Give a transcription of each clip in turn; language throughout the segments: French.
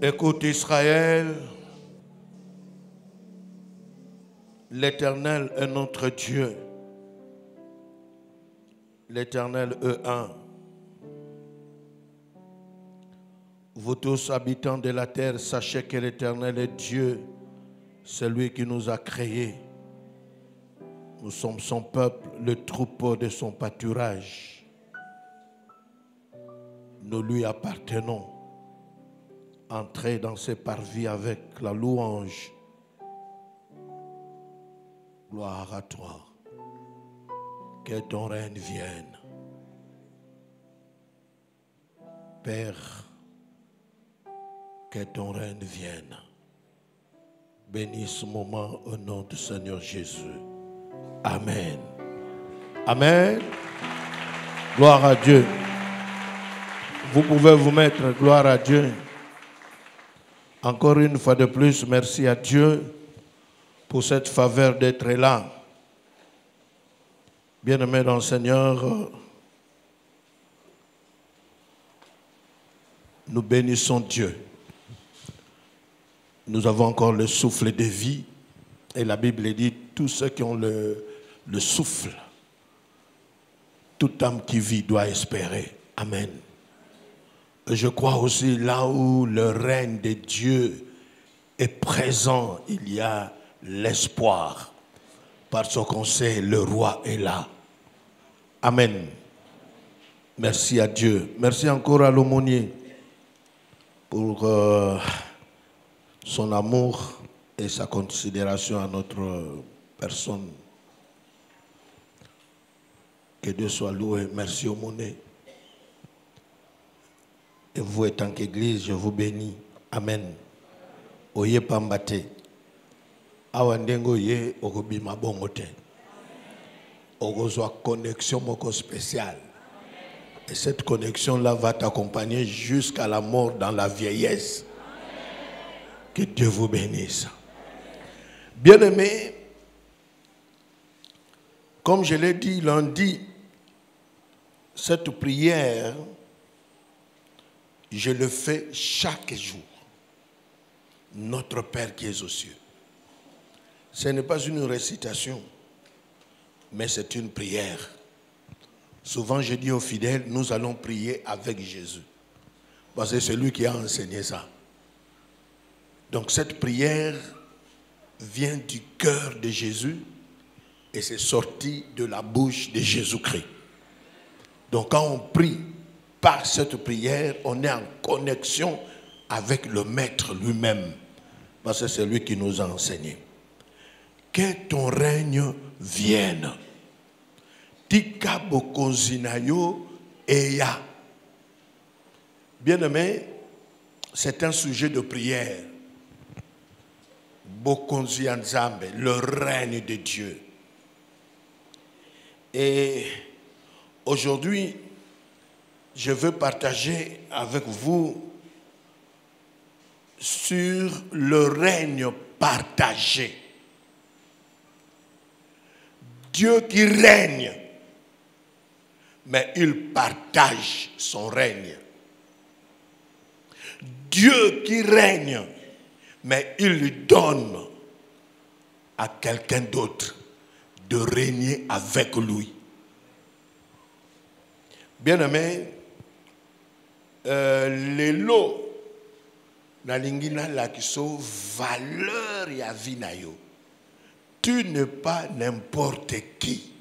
Écoute Israël, l'Éternel est notre Dieu. L'Éternel est un. Vous tous habitants de la terre, sachez que l'Éternel est Dieu, c'est lui qui nous a créés. Nous sommes son peuple, le troupeau de son pâturage. Nous lui appartenons. Entrez dans ses parvis avec la louange. Gloire à toi. Que ton règne vienne. Père, que ton règne vienne. Bénis ce moment au nom du Seigneur Jésus. Amen. Amen. Gloire à Dieu. Vous pouvez vous mettre, gloire à Dieu. Encore une fois de plus, merci à Dieu pour cette faveur d'être là. Bien-aimés dans le Seigneur, nous bénissons Dieu. Nous avons encore le souffle de vie. Et la Bible dit, tous ceux qui ont le souffle, toute âme qui vit doit espérer. Amen. Je crois aussi, là où le règne de Dieu est présent, il y a l'espoir. Parce qu'on sait, le roi est là. Amen. Merci à Dieu. Merci encore à l'aumônier pour son amour et sa considération à notre personne. Que Dieu soit loué. Merci aumônier. Et vous, étant qu'Église, je vous bénis. Amen. Oye pambate. Awandengo ye okobima bongote. Okozwa connexion moko spéciale. Et cette connexion-là va t'accompagner jusqu'à la mort dans la vieillesse. Que Dieu vous bénisse. Bien-aimés, comme je l'ai dit lundi, cette prière, je le fais chaque jour. Notre Père qui est aux cieux. Ce n'est pas une récitation, mais c'est une prière. Souvent, je dis aux fidèles, nous allons prier avec Jésus. Parce que c'est lui qui a enseigné ça. Donc cette prière vient du cœur de Jésus et c'est sorti de la bouche de Jésus-Christ. Donc quand on prie par cette prière, on est en connexion avec le Maître lui-même. Parce que c'est lui qui nous a enseigné. Que ton règne vienne. Tika bokonzinayo eya. Bien-aimé, c'est un sujet de prière. Bokonzi Nzambe, le règne de Dieu. Et aujourd'hui, je veux partager avec vous sur le règne partagé. Dieu qui règne, mais il partage son règne. Dieu qui règne, mais il lui donne à quelqu'un d'autre de régner avec lui. Bien-aimé, les lots, na lingina la kiso valeur ya vie na yo. Tu n'es pas n'importe qui.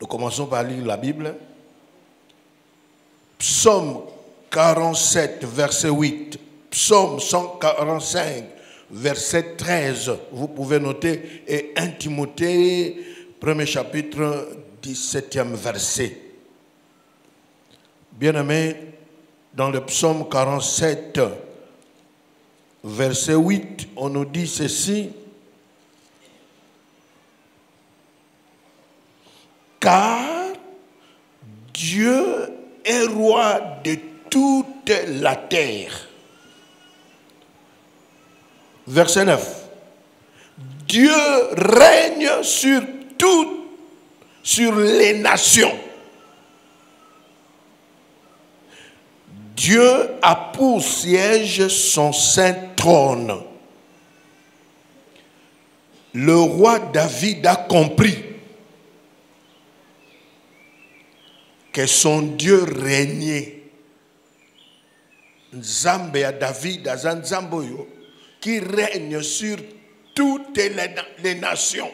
Nous commençons par lire la Bible. Psaume 47, verset 8. Psaume 145, verset 13. Vous pouvez noter. Et 1 Timothée, premier chapitre, 17e verset. Bien-aimé, dans le psaume 47, verset 8, on nous dit ceci. Car Dieu est roi de toute la terre. Verset 9. Dieu règne sur les nations. Dieu a pour siège son saint trône. Le roi David a compris que son Dieu régnait. Nzambe ya David aza nzambe oyo qui règne sur toutes les nations.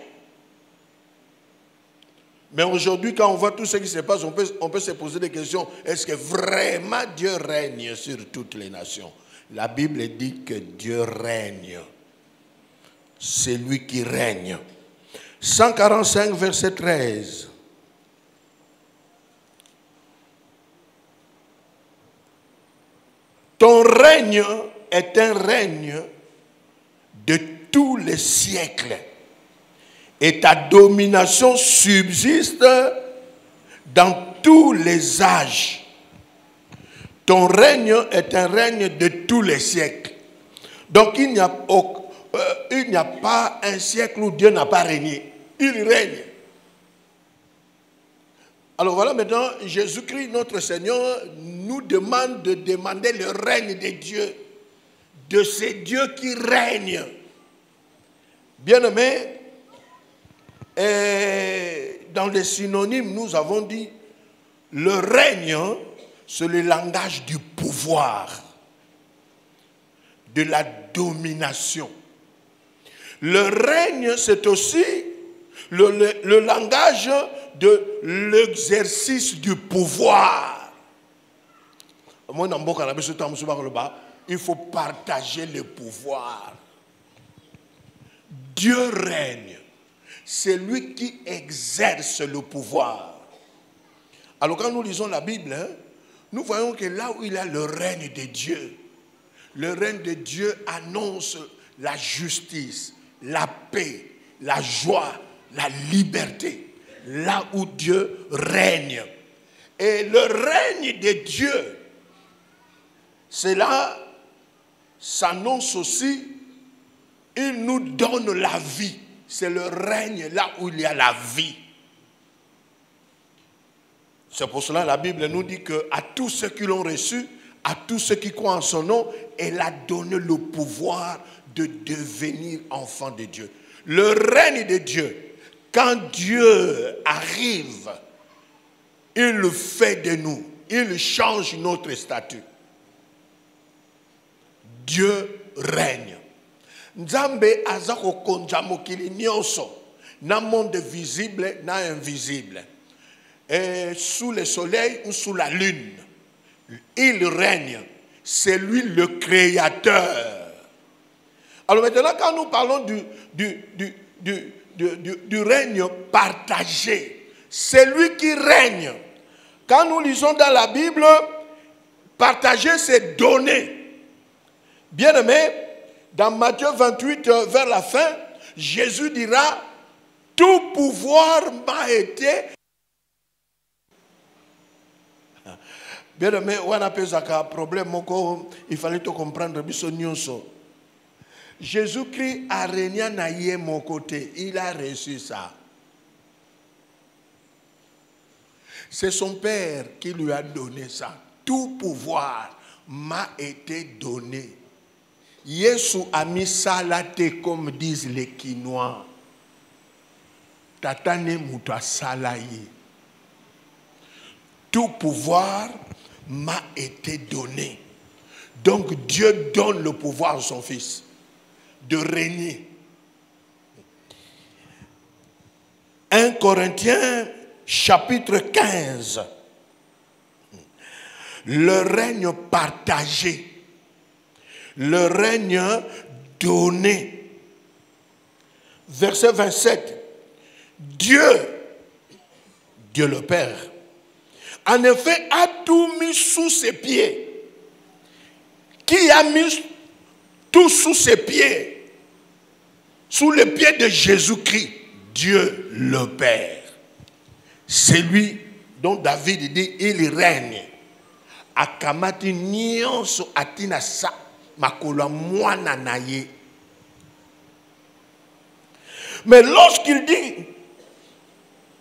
Mais aujourd'hui, quand on voit tout ce qui se passe, on peut se poser des questions. Est-ce que vraiment Dieu règne sur toutes les nations? La Bible dit que Dieu règne. C'est lui qui règne. 145, verset 13. Ton règne est un règne de tous les siècles. Et ta domination subsiste dans tous les âges. Ton règne est un règne de tous les siècles. Donc il n'y a pas un siècle où Dieu n'a pas régné. Il règne. Alors voilà, maintenant, Jésus-Christ, notre Seigneur, nous demande de demander le règne de Dieu, de ces dieux qui règnent. Bien-aimés, dans les synonymes, nous avons dit, le règne, c'est le langage du pouvoir, de la domination. Le règne, c'est aussi le langage de l'exercice du pouvoir. Il faut partager le pouvoir. Dieu règne. C'est lui qui exerce le pouvoir. Alors quand nous lisons la Bible, nous voyons que là où il y a le règne de Dieu, le règne de Dieu annonce la justice, la paix, la joie, la liberté. Là où Dieu règne. Et le règne de Dieu, cela s'annonce aussi, il nous donne la vie. C'est le règne là où il y a la vie. C'est pour cela que la Bible nous dit qu'à tous ceux qui l'ont reçu, à tous ceux qui croient en son nom, elle a donné le pouvoir de devenir enfants de Dieu. Le règne de Dieu, quand Dieu arrive, il le fait de nous. Il change notre statut. Dieu règne. Nzambe azako konja mokili nyonso, na monde visible, na invisible. Et sous le soleil ou sous la lune, il règne. C'est lui le créateur. Alors maintenant, quand nous parlons du règne partagé, c'est lui qui règne. Quand nous lisons dans la Bible, partager, c'est donner. Bien aimé, dans Matthieu 28, vers la fin, Jésus dira, tout pouvoir m'a été. Bien aimé, on a un problème, il fallait te comprendre. Jésus-Christ a régné à mon côté, il a reçu ça. C'est son Père qui lui a donné ça. Tout pouvoir m'a été donné. Yesu a mis ça là, comme disent les Quinois. Tatane muta salaye. Tout pouvoir m'a été donné. Donc Dieu donne le pouvoir à son Fils de régner. 1 Corinthiens chapitre 15. Le règne partagé. Le règne donné. Verset 27. Dieu le Père, en effet, a tout mis sous ses pieds. Qui a mis tout sous ses pieds? Sous les pieds de Jésus-Christ. Dieu le Père. C'est lui dont David dit, il règne. Akamati nyonso atina sa makolo mwana naye. Mais lorsqu'il dit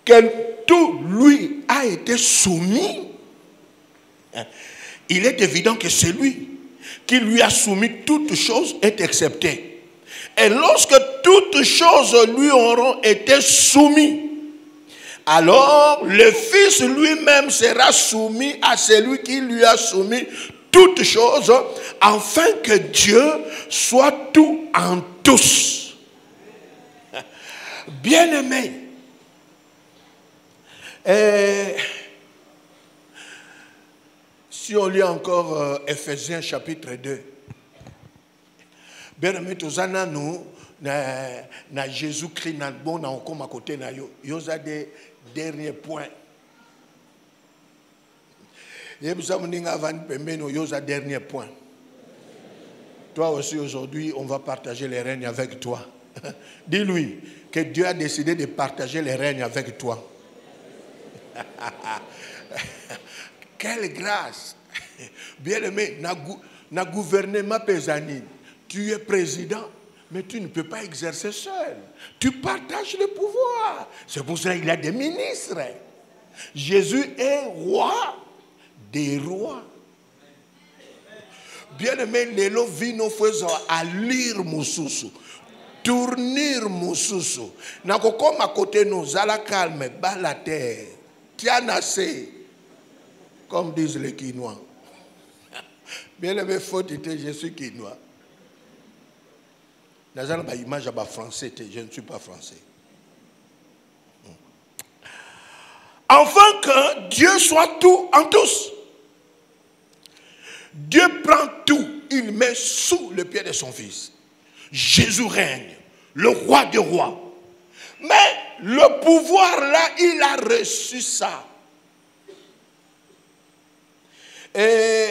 que tout lui a été soumis, il est évident que celui qui lui a soumis toutes choses est accepté. Et lorsque toutes choses lui auront été soumises, alors le Fils lui-même sera soumis à celui qui lui a soumis toutes choses, afin que Dieu soit tout en tous. Bien-aimés, si on lit encore Ephésiens chapitre 2, bien-aimés, tous en nous, na Jésus-Christ, na bon, na encore à côté na yo, yo a des derniers points. Et vous savez, nous avons un dernier point. Toi aussi, aujourd'hui, on va partager les règnes avec toi. Dis-lui que Dieu a décidé de partager les règnes avec toi. Quelle grâce! Bien-aimé, na gouvernement paysanne, tu es président, mais tu ne peux pas exercer seul. Tu partages le pouvoir. C'est pour ça qu'il y a des ministres. Jésus est roi des rois. Bien-aimé, les lots vino faisant à lire moussousou, tournir moussousou. Nako comme à côté nous, à la calme, bas la terre, tianassé, comme disent les Quinois. Bien-aimé, faut dire je suis Quinois. Dans une image à français, je ne suis pas français. Afin que Dieu soit tout en tous. Dieu prend tout, il met sous le pied de son Fils. Jésus règne, le roi des rois. Mais le pouvoir là, il a reçu ça. Et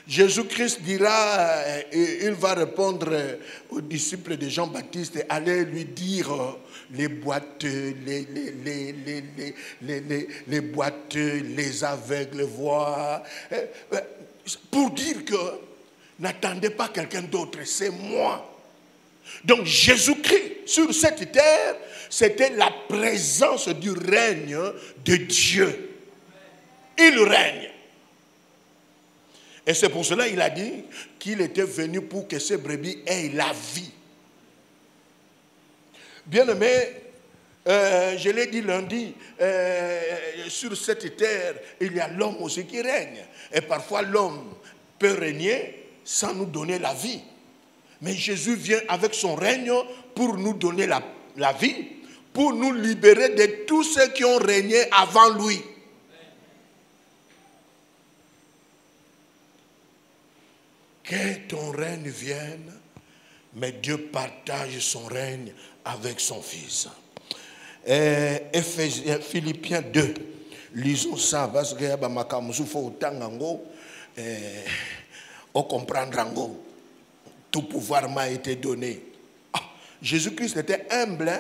Jésus-Christ dira, il va répondre aux disciples de Jean-Baptiste, allez lui dire les boiteux, les boiteux, les aveugles voient. Pour dire que n'attendez pas quelqu'un d'autre, c'est moi. Donc Jésus-Christ sur cette terre, c'était la présence du règne de Dieu. Il règne. Et c'est pour cela qu'il a dit qu'il était venu pour que ces brebis aient la vie. Bien-aimé, je l'ai dit lundi, sur cette terre, il y a l'homme aussi qui règne. Et parfois l'homme peut régner sans nous donner la vie. Mais Jésus vient avec son règne pour nous donner la vie, pour nous libérer de tous ceux qui ont régné avant lui. Que ton règne vienne, mais Dieu partage son règne avec son Fils. Philippiens 2, lisons ça, parce que on comprendre tout pouvoir m'a été donné. Jésus-Christ était humble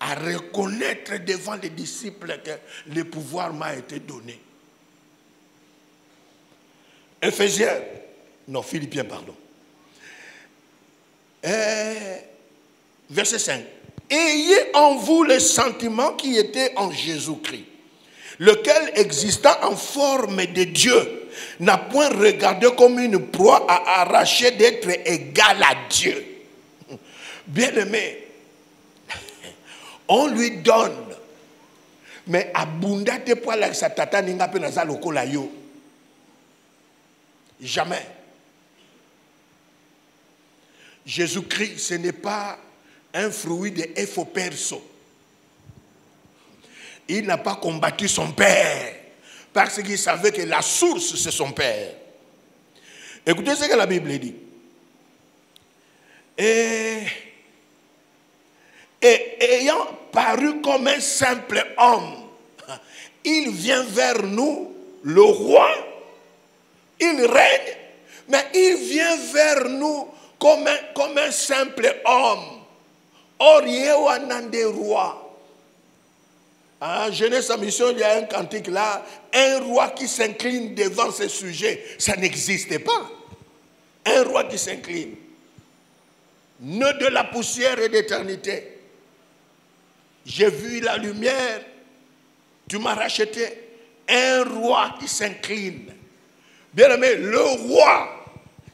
à reconnaître devant les disciples que le pouvoir m'a été donné. Philippiens, pardon. Verset 5. Ayez en vous les sentiments qui étaient en Jésus-Christ, lequel, existant en forme de Dieu, n'a point regardé comme une proie à arracher d'être égal à Dieu. Bien-aimé, on lui donne, mais abunda te poil avec sa tata ninga pe naza lokola yo. Jamais. Jésus-Christ, ce n'est pas un fruit de effort perso. Il n'a pas combattu son père parce qu'il savait que la source, c'est son père. Écoutez ce que la Bible dit. Et ayant paru comme un simple homme, il vient vers nous, le roi. Il règne, mais il vient vers nous comme un simple homme. Or, il y a un roi. En Genèse à mission, il y a un cantique là, un roi qui s'incline devant ses sujets. Ça n'existait pas. Un roi qui s'incline. Ne de la poussière et d'éternité. J'ai vu la lumière, tu m'as racheté. un roi qui s'incline. Bien aimé, le roi,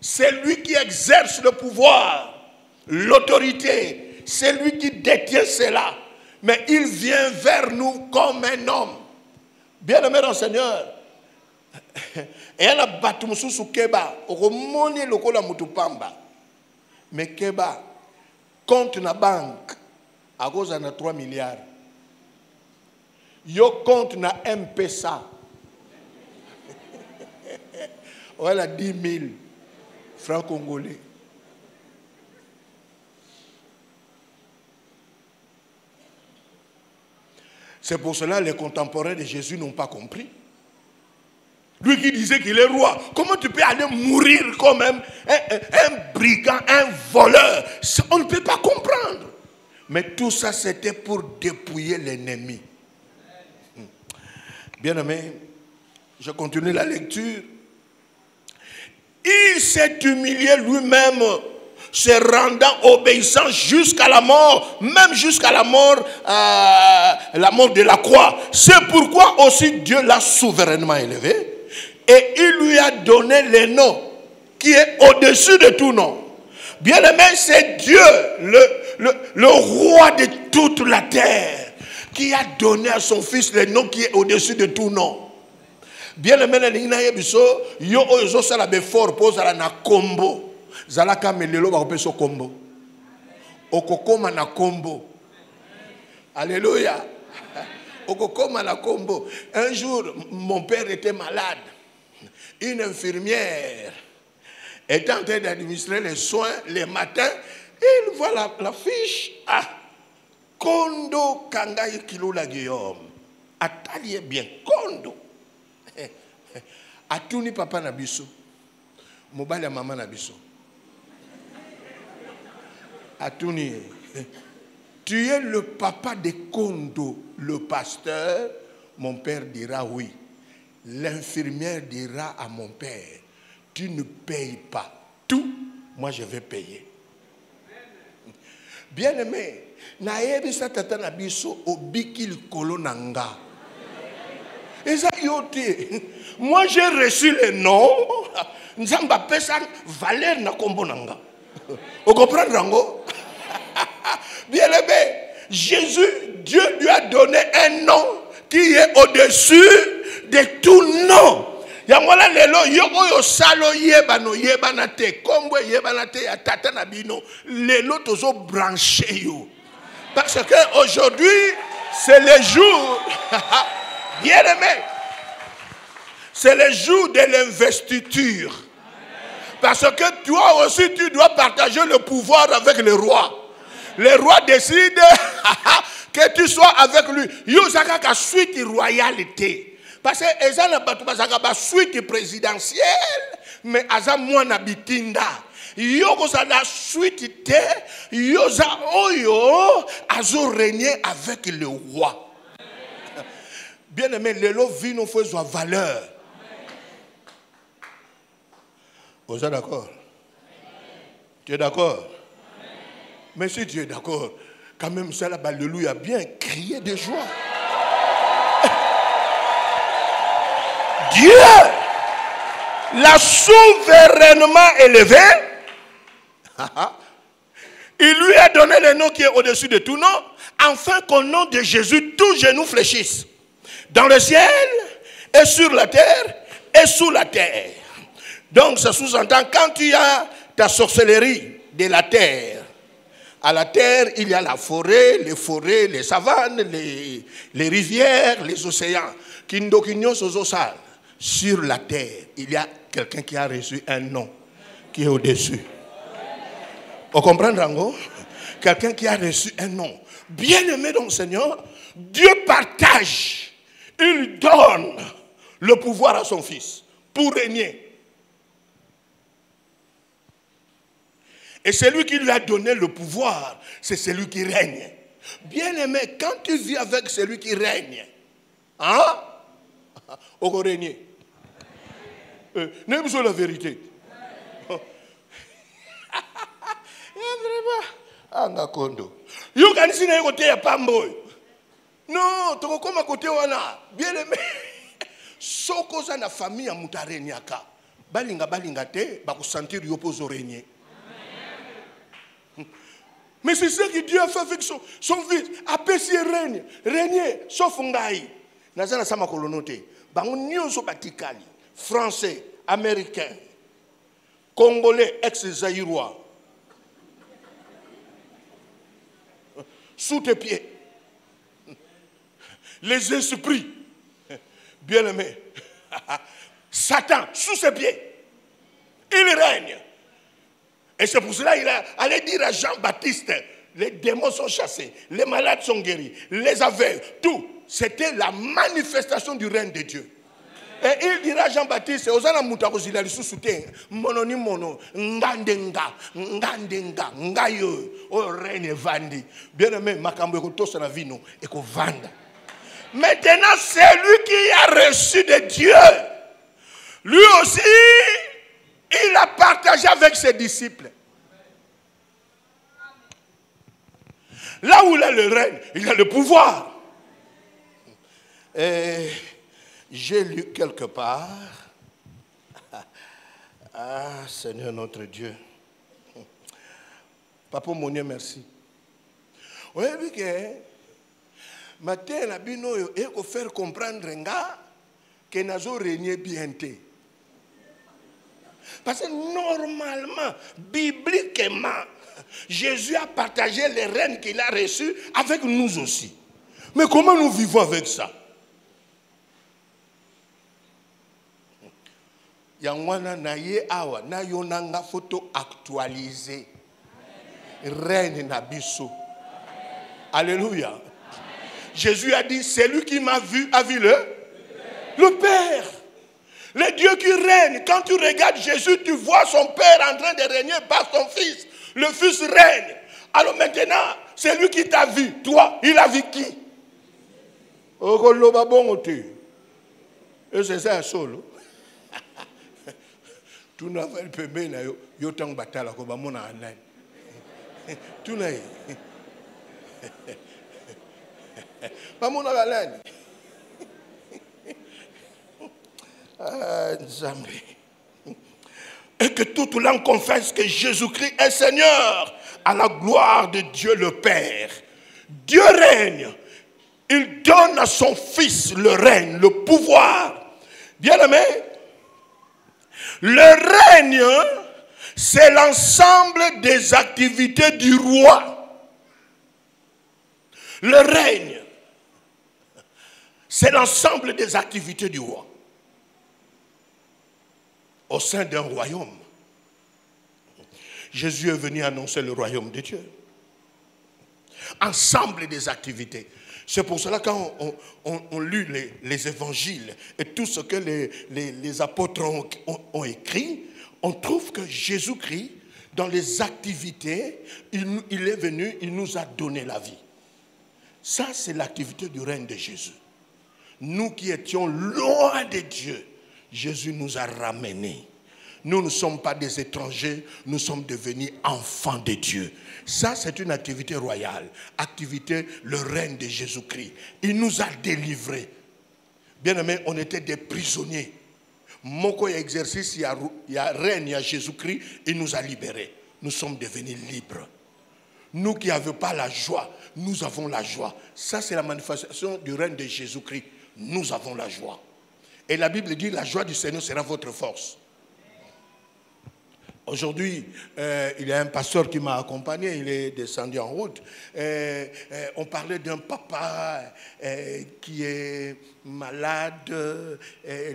c'est lui qui exerce le pouvoir, l'autorité, c'est lui qui détient cela. Mais il vient vers nous comme un homme. Bien aimé dans le Seigneur, et elle a battu sous Keba, remoni le kola mutupamba. Mais Keba, compte na banque, à cause de 3 milliards. Yo compte na MPSA. Voilà 10 000 francs congolais. C'est pour cela que les contemporains de Jésus n'ont pas compris. Lui qui disait qu'il est roi, comment tu peux aller mourir comme un brigand, un voleur? On ne peut pas comprendre. Mais tout ça, c'était pour dépouiller l'ennemi. Bien aimé, je continue la lecture. Il s'est humilié lui-même, se rendant obéissant jusqu'à la mort, même jusqu'à la mort de la croix. C'est pourquoi aussi Dieu l'a souverainement élevé. Et il lui a donné le nom qui est au-dessus de tout nom. Bien aimé, c'est Dieu, le roi de toute la terre, qui a donné à son fils le nom qui est au-dessus de tout nom. Bien aimé, yo ozo sala befort pose la na kombo. Zalaka melelo ba opeso kombo. Okokoma na kombo. Alléluia. Okokoma na kombo. Un jour, mon père était malade. Une infirmière est en train d'administrer les soins les matins. Il voit la fiche. Ah, Kondo Kangai Kilula Guillaume. Atalié bien, Kondo. Atuni papa Nabiso. Mobile maman Nabiso. Atuni. Tu es le papa de Kondo, le pasteur. Mon père dira oui. L'infirmière dira à mon père, tu ne payes pas tout, moi je vais payer. Bien aimé, naebi sa tata na biso obikil kolonanga. Et ça yote. Moi j'ai reçu le nom, nzamba pesa valeur na kombo nanga. Vous comprenez rango? Bien aimé, Jésus, Dieu lui a donné un nom qui est au-dessus de tout nom. Yangola lelo yo oyo salo yeba no yeba na te kombo yeba na te ya tata na bino lelo tozo branché yo parce que aujourd'hui c'est le jour bien aimé, c'est le jour de l'investiture. Parce que toi aussi tu dois partager le pouvoir avec le roi. Le roi décide que tu sois avec lui. Yo zaka ka suite royalité. Parce que eza na batu bazaka ba suite présidentielle mais aza mwana bitinda. Yo ko sa la suite te yo za oyo azo régner avec le roi. Bien aimé, lelo vie nous fait valeur. Vous êtes d'accord? Tu es d'accord? Mais si tu es d'accord, quand même ça là, alléluia, bien crier de joie. Dieu l'a souverainement élevé. Il lui a donné le nom qui est au-dessus de tout nom, afin qu'au nom de Jésus, tous genoux fléchissent. Dans le ciel, et sur la terre, et sous la terre. Donc ça sous-entend, quand tu as ta sorcellerie de la terre, à la terre, il y a la forêt, les savanes, les rivières, les océans. Sur la terre, il y a quelqu'un qui a reçu un nom qui est au-dessus. Vous comprenez, Rango? Quelqu'un qui a reçu un nom. Bien aimé dans le Seigneur, Dieu partage. Il donne le pouvoir à son fils pour régner. Et celui qui lui a donné le pouvoir, c'est celui qui règne. Bien aimé, quand tu vis avec celui qui règne, hein? On va régner. N'aime pas la vérité. Anga kondo. Yo kanisi na côté ya pamboy. Non, tu comme à côté wana. Bien aimé. soko za na famille ya mutarenyaka balinga te bakusentir yo pozo régner. Mais c'est ce que Dieu a fait avec son fils. Apesi régner sauf ngai. Nazana sama kolonote. Bango nyonso batikali. Français, américain, congolais, ex-zaïrois. Sous tes pieds. Les esprits. Bien-aimés. Satan, sous ses pieds. Il règne. Et c'est pour cela qu'il allait dire à Jean-Baptiste, les démons sont chassés, les malades sont guéris, les aveugles, tout. C'était la manifestation du règne de Dieu. Et il dira à Jean-Baptiste, Osana Moutakozila, le sous-soutien, mononi mono, ngandenga, ngayo, au règne vandi. Bien aimé, makambo ekoto sa na vino, eko vanda. Maintenant, c'est lui qui a reçu de Dieu. Lui aussi, il a partagé avec ses disciples. Là où il a le règne, il a le pouvoir. Et j'ai lu quelque part, ah Seigneur notre Dieu, Papa Monier, merci. Vous avez vu que matin, la bino il faut faire comprendre que nous avons régné bien. Parce que normalement, bibliquement, Jésus a partagé les règnes qu'il a reçus avec nous aussi. Mais comment nous vivons avec ça? Yangwana na ye awa na yonanga photo actualisée. Règne na biso. Alléluia. Jésus a dit, c'est lui qui m'a vu, a vu le Père. Le Dieu qui règne. Quand tu regardes Jésus, tu vois son Père en train de régner par son Fils. Le Fils règne. Alors maintenant, c'est lui qui t'a vu. Toi, il a vu qui? Et c'est ça solo. Tu n'as pas le pébé là, yo tang batala ko ba mona anai. Tu n'as pas mona balani. Et que toute langue confesse que Jésus-Christ est Seigneur à la gloire de Dieu le Père. Dieu règne. Il donne à son Fils le règne, le pouvoir. Bien-aimé, le règne, c'est l'ensemble des activités du roi. Le règne, c'est l'ensemble des activités du roi. Au sein d'un royaume, Jésus est venu annoncer le royaume de Dieu. Ensemble des activités. C'est pour cela quand on lit les évangiles et tout ce que les apôtres ont écrit, on trouve que Jésus-Christ, dans les activités, il est venu, il nous a donné la vie. Ça, c'est l'activité du règne de Jésus. Nous qui étions loin de Dieu, Jésus nous a ramenés. Nous ne sommes pas des étrangers, nous sommes devenus enfants de Dieu. Ça, c'est une activité royale. Activité, le règne de Jésus-Christ. Il nous a délivrés. Bien aimé, on était des prisonniers. Moko y a exercice, il y a règne, il y a Jésus-Christ, il nous a libérés. Nous sommes devenus libres. Nous qui n'avons pas la joie, nous avons la joie. Ça, c'est la manifestation du règne de Jésus-Christ. Nous avons la joie. Et la Bible dit, la joie du Seigneur sera votre force. Aujourd'hui, il y a un pasteur qui m'a accompagné, il est descendu en route. On parlait d'un papa qui est malade,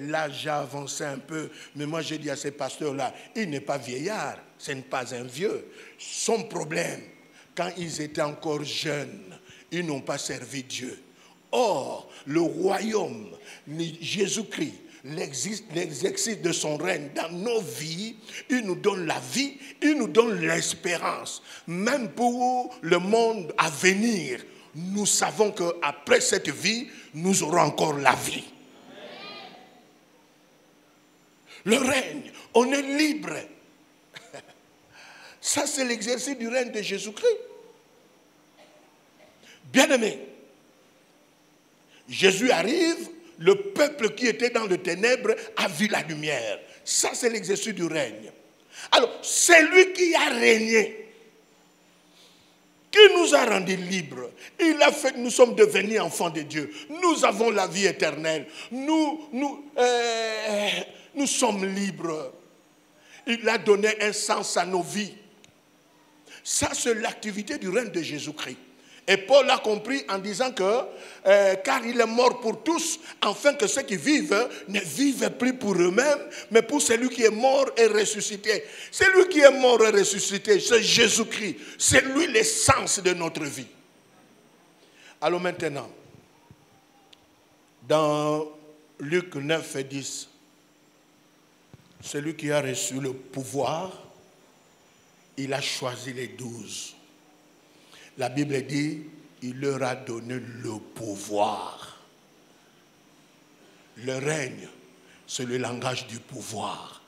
l'âge a avancé un peu. Mais moi, j'ai dit à ces pasteurs-là, il n'est pas vieillard, ce n'est pas un vieux. Son problème, quand ils étaient encore jeunes, ils n'ont pas servi Dieu. Or, le royaume, Jésus-Christ, l'exercice de son règne dans nos vies, il nous donne la vie, il nous donne l'espérance. Même pour le monde à venir, nous savons qu'après cette vie, nous aurons encore la vie. Le règne, on est libre. Ça, c'est l'exercice du règne de Jésus-Christ. Bien-aimé, Jésus arrive le peuple qui était dans le ténèbre a vu la lumière. Ça, c'est l'exercice du règne. Alors, c'est lui qui a régné, qui nous a rendus libres. Il a fait que nous sommes devenus enfants de Dieu. Nous avons la vie éternelle. Nous sommes libres. Il a donné un sens à nos vies. Ça, c'est l'activité du règne de Jésus-Christ. Et Paul a compris en disant que, car il est mort pour tous, afin que ceux qui vivent ne vivent plus pour eux-mêmes, mais pour celui qui est mort et ressuscité. Celui qui est mort et ressuscité, c'est Jésus-Christ. C'est lui l'essence de notre vie. Alors maintenant, dans Luc 9 et 10, celui qui a reçu le pouvoir, il a choisi les 12. La Bible dit, il leur a donné le pouvoir. Le règne, c'est le langage du pouvoir.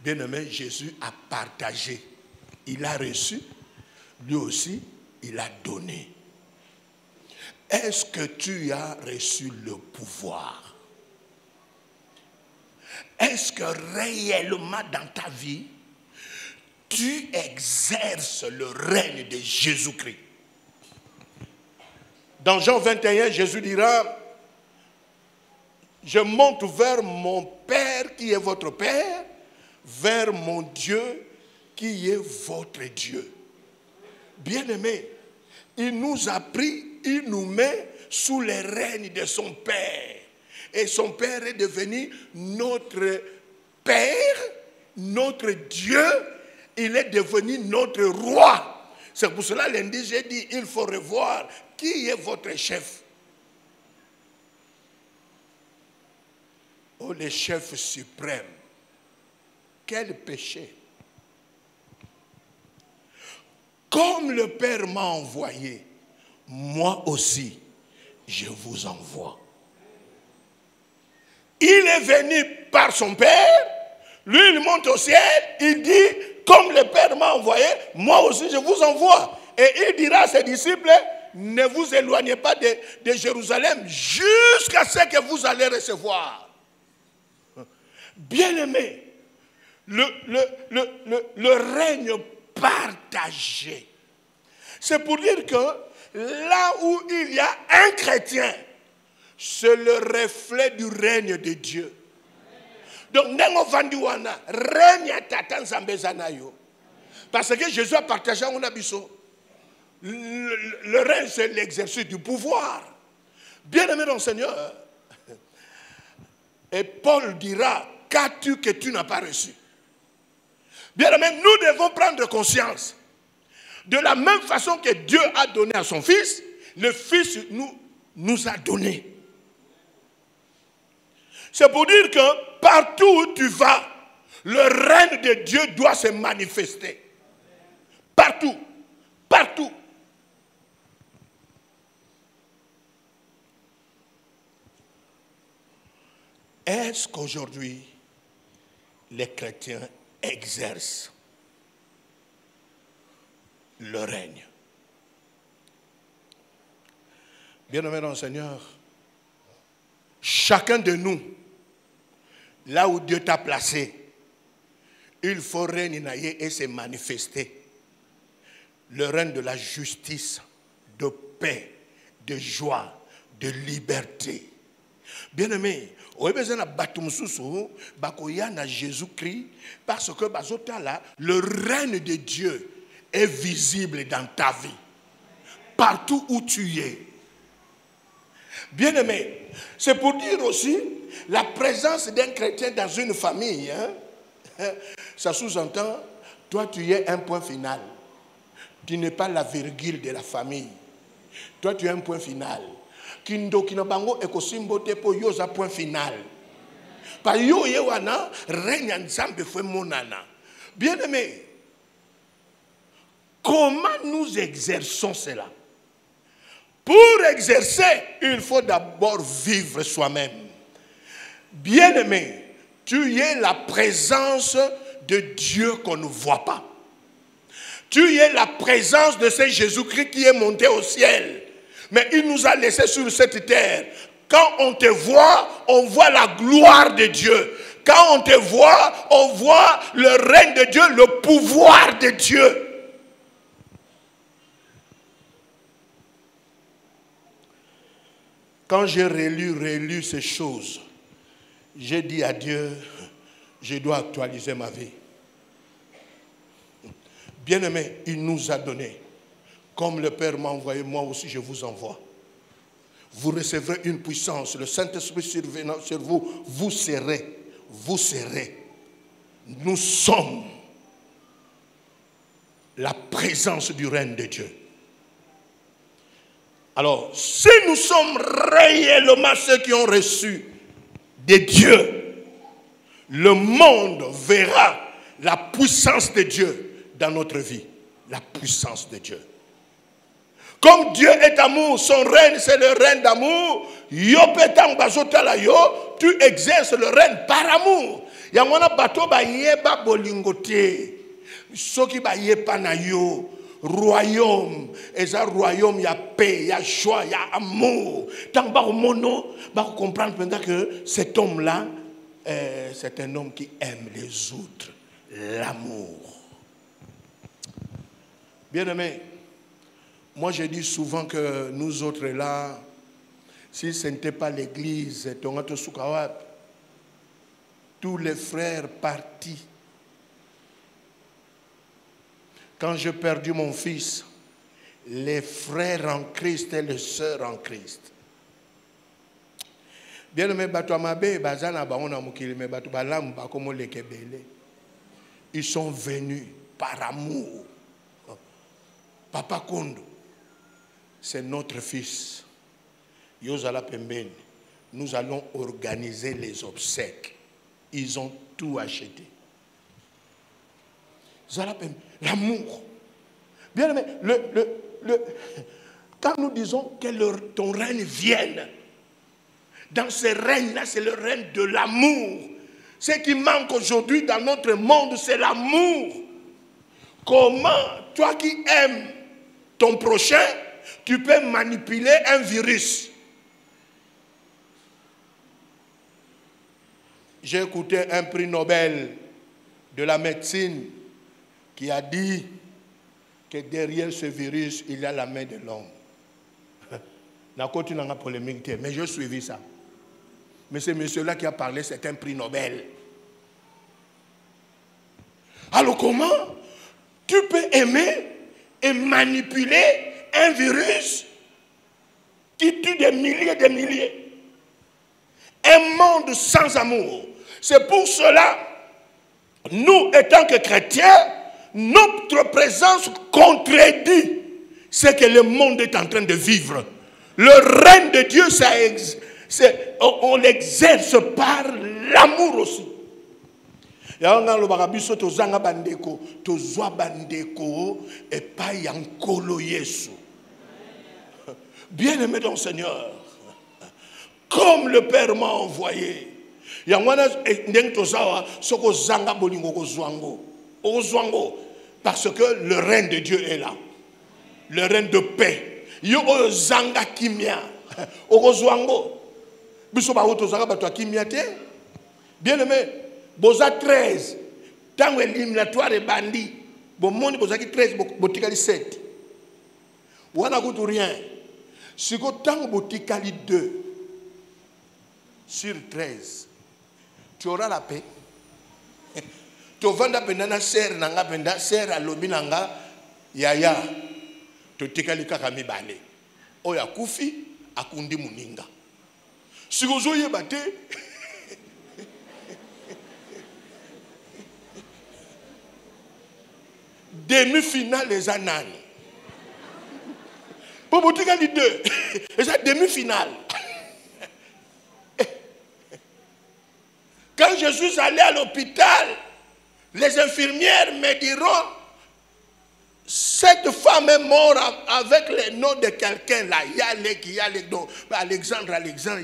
Bien-aimé, Jésus a partagé. Il a reçu, lui aussi, il a donné. Est-ce que tu as reçu le pouvoir? Est-ce que réellement dans ta vie, tu exerces le règne de Jésus-Christ? Dans Jean 21, Jésus dira, je monte vers mon Père qui est votre Père, vers mon Dieu qui est votre Dieu. Bien-aimé, il nous a pris, il nous met sous le règne de son Père. Et son Père est devenu notre Père, notre Dieu, il est devenu notre roi. C'est pour cela lundi, j'ai dit, il faut revoir qui est votre chef. Oh, le chef suprême. Quel péché. Comme le Père m'a envoyé, moi aussi, je vous envoie. Il est venu par son Père, lui il monte au ciel, il dit, comme le Père m'a envoyé, moi aussi je vous envoie. Et il dira à ses disciples, ne vous éloignez pas de Jérusalem jusqu'à ce que vous allez recevoir. Bien-aimé, le règne partagé. C'est pour dire que là où il y a un chrétien, c'est le reflet du règne de Dieu. Donc, nengo vandiwana, règne à tatan zambezanayo. Parce que Jésus a partagé en abisso. Le règne, c'est l'exercice du pouvoir. Bien-aimé dans le Seigneur. Et Paul dira, qu'as-tu que tu n'as pas reçu? Bien-aimé, nous devons prendre conscience. De la même façon que Dieu a donné à son Fils, le Fils nous a donné. C'est pour dire que partout où tu vas, le règne de Dieu doit se manifester. Partout. Partout. Est-ce qu'aujourd'hui, les chrétiens exercent le règne? Bien-aimés dans le Seigneur, chacun de nous, là où Dieu t'a placé, il faut régner et se manifester. Le règne de la justice, de paix, de joie, de liberté. Bien-aimé, Jésus-Christ, parce que le règne de Dieu est visible dans ta vie, partout où tu es. Bien-aimé, c'est pour dire aussi la présence d'un chrétien dans une famille. Ça sous-entend, toi tu es un point final. Tu n'es pas la virgule de la famille. Toi tu es un point final. Kindo kinabango ekosimbote po yoza point final. Pa yo yewana règne nzambe fwe monana. Bien-aimé, comment nous exerçons cela? Pour exercer, il faut d'abord vivre soi-même. Bien-aimé, tu es la présence de Dieu qu'on ne voit pas. Tu es la présence de ce Jésus-Christ qui est monté au ciel. Mais il nous a laissé sur cette terre Quand on te voit, on voit la gloire de Dieu. Quand on te voit, on voit le règne de Dieu, le pouvoir de Dieu. Quand j'ai relu ces choses, j'ai dit à Dieu, je dois actualiser ma vie. Bien-aimé, il nous a donné. Comme le Père m'a envoyé, moi aussi je vous envoie. Vous recevrez une puissance. Le Saint-Esprit survenant sur vous, vous serez. Nous sommes la présence du règne de Dieu. Alors, si nous sommes réellement ceux qui ont reçu de Dieu, le monde verra la puissance de Dieu dans notre vie. La puissance de Dieu. Comme Dieu est amour, son règne c'est le règne d'amour. Tu exerces le règne par amour. Yamona bato ba yeba bolingote. Soki ba yepa na yo. Royaume, et ça royaume, il y a paix, il y a joie, il y a amour. Tant que mono, va comprendre que cet homme-là, c'est un homme qui aime les autres, l'amour. Bien-aimé, moi je dis souvent que nous autres là, si ce n'était pas l'église, tous les frères partis. Quand j'ai perdu mon fils, les frères en Christ et les sœurs en Christ. Bien aimé, ils sont venus par amour. Papa Kondo, c'est notre fils. Yozala Pembeni, nous allons organiser les obsèques. Ils ont tout acheté. L'amour. Bien aimé, quand nous disons que ton règne vienne, dans ce règne-là, c'est le règne de l'amour. Ce qui manque aujourd'hui dans notre monde, c'est l'amour. Comment, toi qui aimes ton prochain, tu peux manipuler un virus? J'ai écouté un prix Nobel de la médecine qui a dit que derrière ce virus, il y a la main de l'homme. Mais j'ai suivi ça. Mais ce monsieur-là qui a parlé, c'est un prix Nobel. Alors comment tu peux aimer et manipuler un virus qui tue des milliers et des milliers? Un monde sans amour. C'est pour cela, nous, étant que chrétiens, notre présence contredit ce que le monde est en train de vivre. Le règne de Dieu, on l'exerce par l'amour aussi. Bien aimé dans le Seigneur, comme le Père m'a envoyé. Parce que le règne de Dieu est là. Le règne de paix. Yo zanga kimia. Orozwango. Bisoba otozanga batwa kimia te. Bien aimé, boza 13. Tango éliminatoire et bandi. Bon monde bozaki 13 botikali 7. Wana kutu rien. Siko tango botikali 2 sur 13. Tu auras la paix. Tu vanda pendana ser nanga penda ser alobi nanga yaya to tikali kaka mibale oya kufi akundi muninga sikozo yeba te demi-finale les anani pour botikali 2 et ça demi-finale. Quand je suis allé à l'hôpital, les infirmières me diront, cette femme est morte avec le nom de quelqu'un là. Alexandre,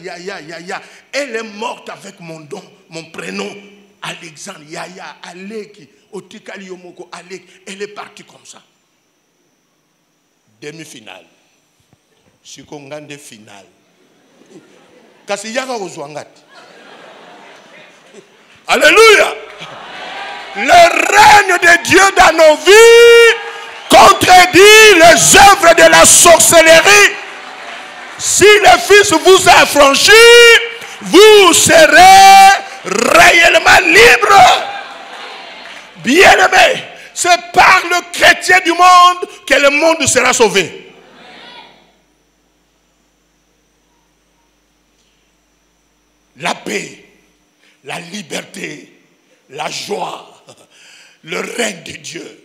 ya. Elle est morte avec mon nom, mon prénom. Alexandre, Yaya, Aleki, Otikali Yomoko, Alek. Elle est partie comme ça. Demi-finale. Sikongande finale. Alléluia. Le règne de Dieu dans nos vies contredit les œuvres de la sorcellerie. Si le Fils vous a affranchi, vous serez réellement libre. Bien-aimé, c'est par le chrétien du monde que le monde sera sauvé. La paix, la liberté, la joie, le règne de Dieu.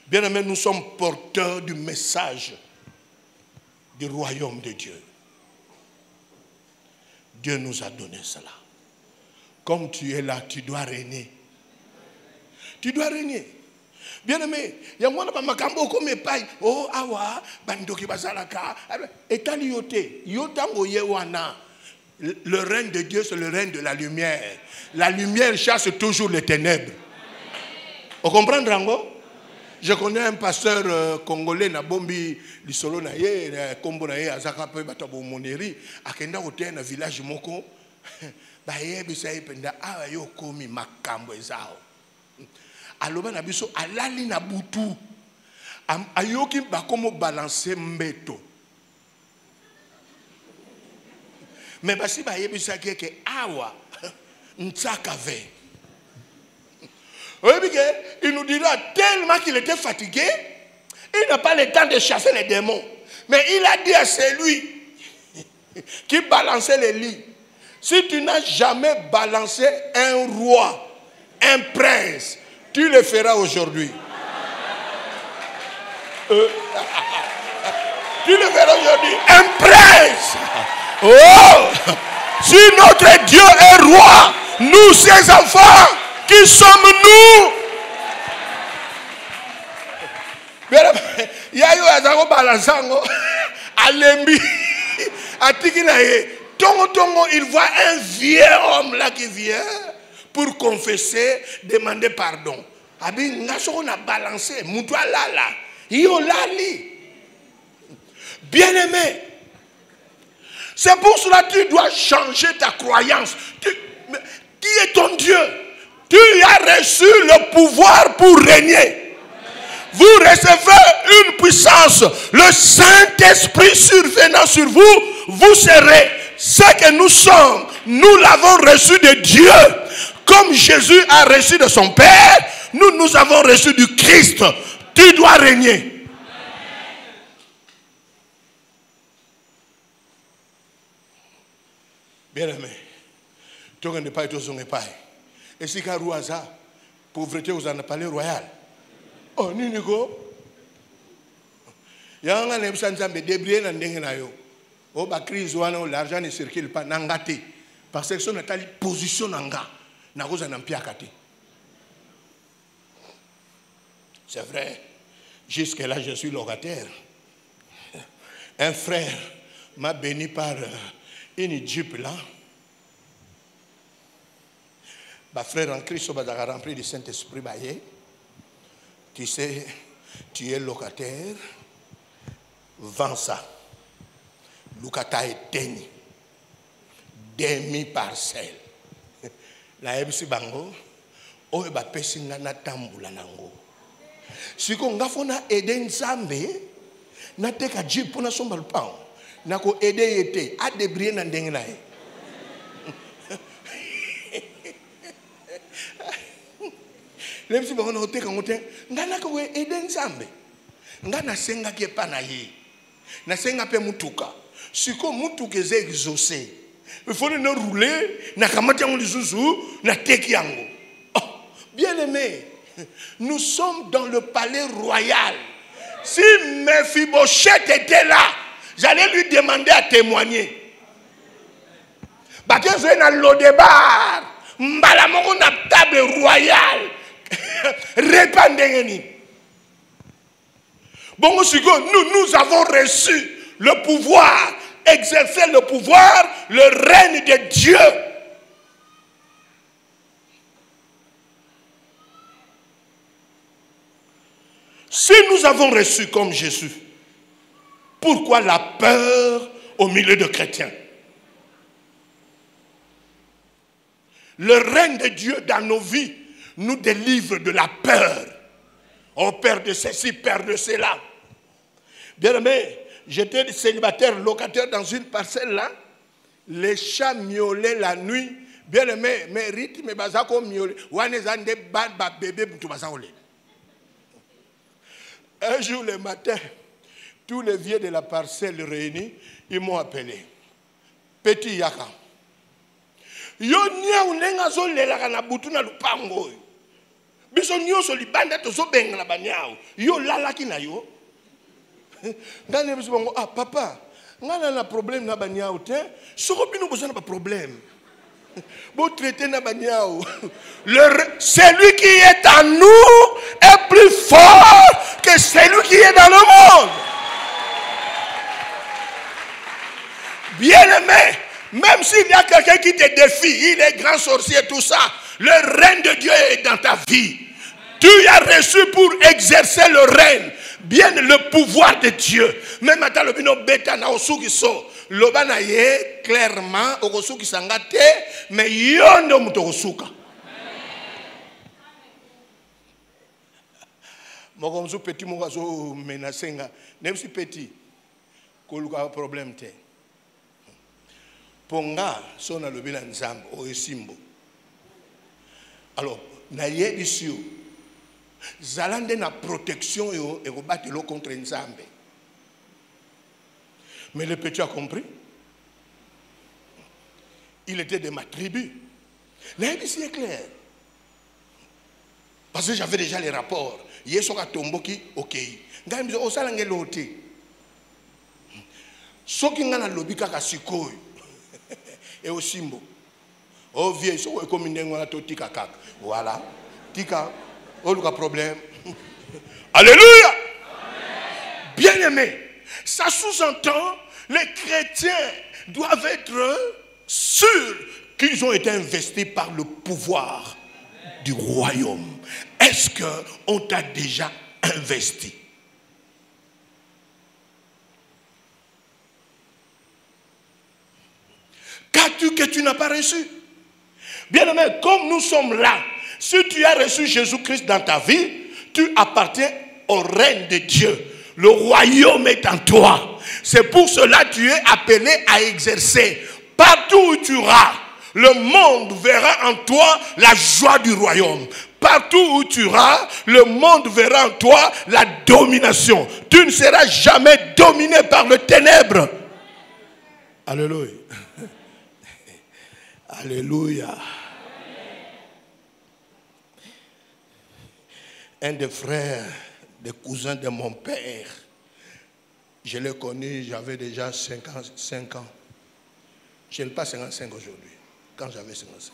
Bien-aimé, nous sommes porteurs du message du royaume de Dieu. Dieu nous a donné cela. Comme tu es là, tu dois régner. Tu dois régner. Bien-aimé, il y a moi makambo comme paille. Oh awa, bandoki bazalaka. Etali yote, yotango yewana. Le règne de Dieu, c'est le règne de la lumière. La lumière chasse toujours les ténèbres. Vous comprenez, Rango? Je connais un pasteur congolais na bombi lisolo na ye kombo na ye azaka pe bato bomoneri akenda kote na village moko ba ye bisa ependa awa yo komi makambo ezao aloba na biso alali na butu ayoki bakomo balancer mbeto mais basi ba ye bisa ke awa ntsaka ve. Il nous dira tellement qu'il était fatigué, il n'a pas le temps de chasser les démons. Mais il a dit à celui qui balançait les lits, si tu n'as jamais balancé un roi, un prince, tu le feras aujourd'hui. Tu le feras aujourd'hui. Un prince. Oh! Si notre Dieu est roi, nous ses enfants, qui sommes-nous? Yayo azako balansango alembi atikinaye tongo tongo il voit un vieux homme là qui vient pour confesser, demander pardon. Abi ngasoko na balancer mutu alala yo lali. Bien-aimé, c'est pour cela que tu dois changer ta croyance. Qui est ton Dieu? Tu as reçu le pouvoir pour régner. Vous recevez une puissance. Le Saint-Esprit survenant sur vous, vous serez ce que nous sommes. Nous l'avons reçu de Dieu. Comme Jésus a reçu de son Père, nous avons reçu du Christ. Tu dois régner. Bien-aimé, tu ne pas être aux pas. Et si Karouaza, pauvreté, vous en avez parlé royal. Oh, Ninigo. Il y a un qui s'est débrouillé dans le oh, la crise, l'argent ne circule pas. Nangate. Parce que son état position nanga. Nagoza n'ampiakate. C'est vrai. Jusque là, je suis locataire. Un frère m'a béni par une Jeep là. Ma frère en Christ a rempli du Saint-Esprit. Tu sais, tu es locataire. Vends ça. Lukata est teni. Demi-parcelle. La ebisi bango. Oye ba pesi ngana tambula nango. Si ko ngafona ede nzambe. Na teka Jeep pona somba lupao. Na ko ede yete. A débrouiller na ndenge na ye. Les petits bonhommes ont été contentés. Ngana ko eden sambe. Ngana senga ke panaye. Na senga pe mutuka. Siko mutuka ze exaucé. Il faut ne rouler na kamati yango lisusu na teki yango. Oh, bien-aimé, nous sommes dans le palais royal. Si Mephibosheth était là, j'allais lui demander à témoigner. Baké zo na Lodebar, mbala moko na table royale. Répandez-ni. Bon, nous avons reçu le pouvoir, exercer le pouvoir, le règne de Dieu. Si nous avons reçu comme Jésus, pourquoi la peur au milieu de chrétiens? Le règne de Dieu dans nos vies nous délivre de la peur. Oh, peur de ceci, peur de cela. Bien aimé, j'étais célibataire, locataire dans une parcelle là. Les chats miaulaient la nuit. Bien aimé, mais rythme mais bazako miaulé. Wanezande ba bébé pour bazako. Un jour le matin, tous les vieux de la parcelle réunis, ils m'ont appelé. Petit Yaka. Yo nia unenga zo lela na butu na lupango. Biso nyoso libanda to zo benga na banyao. Yo lalaki na yo. Ngane biso bongo ah papa, ngana na problème na banyao te. Soko bino bozana ba problème. Bon traiter na banyao. Celui qui est en nous est plus fort que celui qui est dans le monde. Bien-aimé, même s'il y a quelqu'un qui te défie, il est grand sorcier, tout ça, le règne de Dieu est dans ta vie. Tu as reçu pour exercer le règne, bien le pouvoir de Dieu. Même maintenant, le bino beta na osuki so, loba na ye clairement osuki sangate, mais yondo muto osuka. Moko msu petit moko zo menacenga, nem si petit, koluka problème te. Ponga sona lobela nzambe o esimbo. Alors na yebisio zalande na protection yo e kobatelo contre nzambe. Mais le petit a compris. Il était de ma tribu. La yebisi est clair. Parce que j'avais déjà les rapports. Yesoka tomboki OK. Ngambi o sala ngelote. Soki ngana lobika ka sikoyo. Et au simbo. Oh vieux, so comme une tika kak. Voilà. Tika. Oh le problème. Alléluia. Bien aimé. Ça sous-entend les chrétiens doivent être sûrs qu'ils ont été investis par le pouvoir du royaume. Est-ce qu'on t'a déjà investi? Qu'as-tu que tu n'as pas reçu? Bien aimé, comme nous sommes là, si tu as reçu Jésus-Christ dans ta vie, tu appartiens au règne de Dieu. Le royaume est en toi. C'est pour cela que tu es appelé à exercer. Partout où tu iras, le monde verra en toi la joie du royaume. Partout où tu iras, le monde verra en toi la domination. Tu ne seras jamais dominé par le ténèbre. Alléluia. Alléluia. Un des frères, des cousins de mon père, je l'ai connu, j'avais déjà 5 ans. Je n'ai pas 55 aujourd'hui, quand j'avais 55.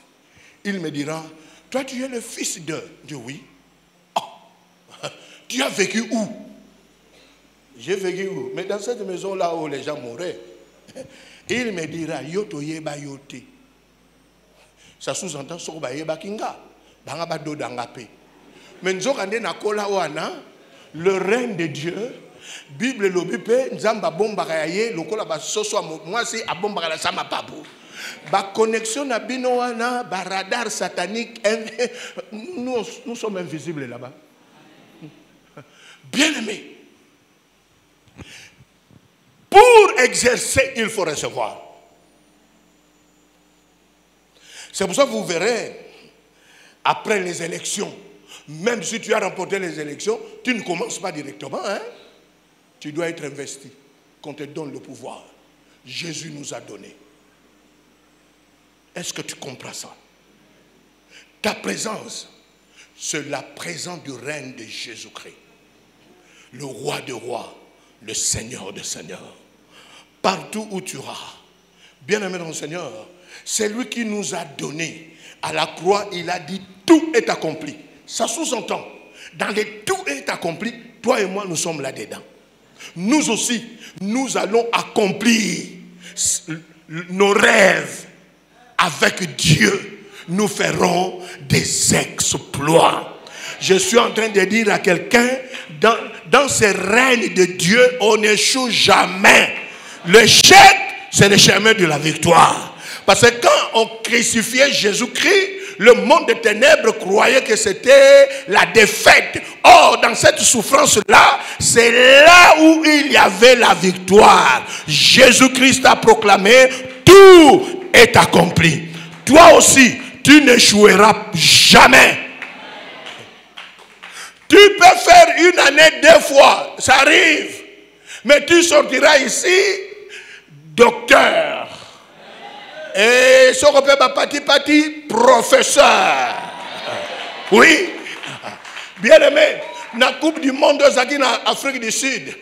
Il me dira, toi tu es le fils de... Je dis oui. Oh, tu as vécu où? J'ai vécu où? Mais dans cette maison-là où les gens mouraient. Il me dira, yoto yeba yote. Ça sous-entend soba yeba kinga. Banga ba do dangape. Mais nous avons le règne de Dieu. Bible lobipe nzamba bomba kaye lokola ba soso moi c'est a bomba la sama papu. Ba connexion na bino wana ba radar satanique. Nous sommes invisibles là-bas. Bien aimé. Pour exercer, il faut recevoir. C'est pour ça que vous verrez, après les élections, même si tu as remporté les élections, tu ne commences pas directement. Hein? Tu dois être investi, qu'on te donne le pouvoir. Jésus nous a donné. Est-ce que tu comprends ça? Ta présence, c'est la présence du règne de Jésus-Christ. Le roi de rois, le Seigneur de seigneurs. Partout où tu iras, bien-aimé dans le Seigneur, c'est lui qui nous a donné. À la croix, il a dit, tout est accompli. Ça sous-entend, dans les tout est accompli, toi et moi, nous sommes là-dedans. Nous aussi, nous allons accomplir nos rêves. Avec Dieu, nous ferons des exploits. Je suis en train de dire à quelqu'un, dans ce règne de Dieu, on n'échoue jamais. L'échec, c'est le chemin de la victoire. Parce que quand on crucifiait Jésus-Christ, le monde des ténèbres croyait que c'était la défaite. Or, dans cette souffrance-là, c'est là où il y avait la victoire. Jésus-Christ a proclamé, tout est accompli. Toi aussi, tu n'échoueras jamais. Tu peux faire une année 2 fois, ça arrive. Mais tu sortiras ici, docteur. Et ce qu'on peut pati, professeur. Oui. Bien aimé, la Coupe du Monde en Afrique du Sud,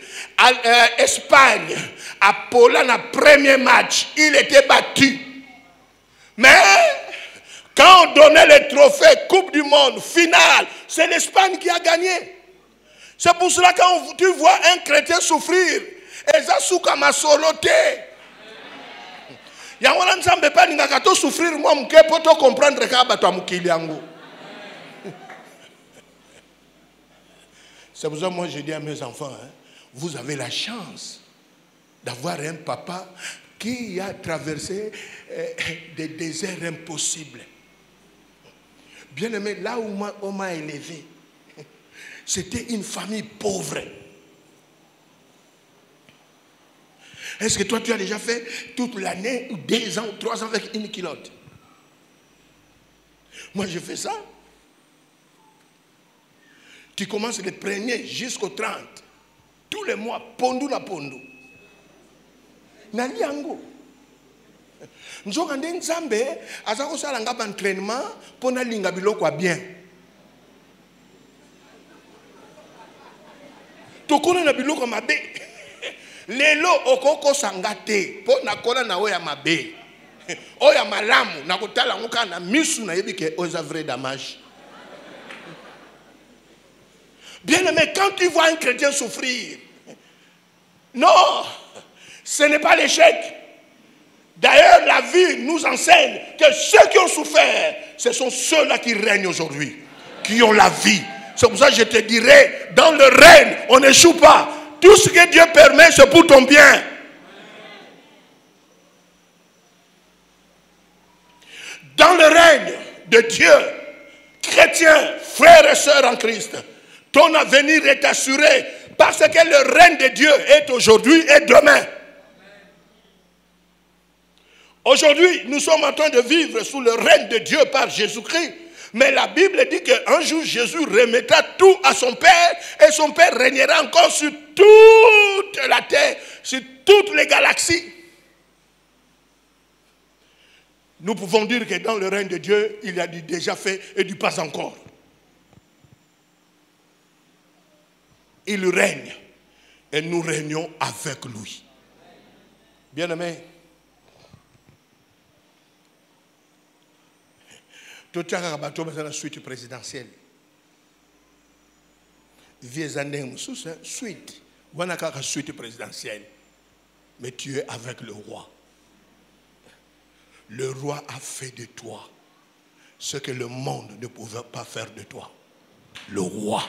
Espagne, à Poland, le premier match, il était battu. Mais quand on donnait le trophée Coupe du Monde finale, c'est l'Espagne qui a gagné. C'est pour cela que quand tu vois un chrétien souffrir, et ça souka ma soloté. Il y a un gens qui pas souffrir moi pour te comprendre que c'est pour ça que moi je dis à mes enfants, hein, vous avez la chance d'avoir un papa qui a traversé des déserts impossibles. Bien aimé, là où on m'a élevé, c'était une famille pauvre. Est-ce que toi tu as déjà fait toute l'année, 2 ans, 3 ans avec une culotte? Moi je fais ça. Tu commences le 1er jusqu'au 30. Tous les mois, pondu na pondu. Nali yango. Nzoka nde nzambe azako sala ngaba entraînement pour na linga biloko bien. Tokona na biloko mabe. Lelo okoko sangate po na kola na oya mabe. Oya malamu na kotala ngoka na misu na yebike oza vrai damage. Bien aimé, quand tu vois un chrétien souffrir, non, ce n'est pas l'échec. D'ailleurs, la vie nous enseigne que ceux qui ont souffert, ce sont ceux-là qui règnent aujourd'hui, qui ont la vie. C'est pour ça que je te dirais, dans le règne, on n'échoue pas. Tout ce que Dieu permet, c'est pour ton bien. Dans le règne de Dieu, chrétiens, frères et sœurs en Christ, ton avenir est assuré parce que le règne de Dieu est aujourd'hui et demain. Aujourd'hui, nous sommes en train de vivre sous le règne de Dieu par Jésus-Christ. Mais la Bible dit qu'un jour, Jésus remettra tout à son Père et son Père régnera encore sur toute la terre, sur toutes les galaxies. Nous pouvons dire que dans le règne de Dieu, il y a du déjà fait et du pas encore. Il règne et nous régnons avec lui. Bien-aimés, tout la suite présidentielle. Vieux années, suite. Suite présidentielle. Mais tu es avec le roi. Le roi a fait de toi ce que le monde ne pouvait pas faire de toi. Le roi.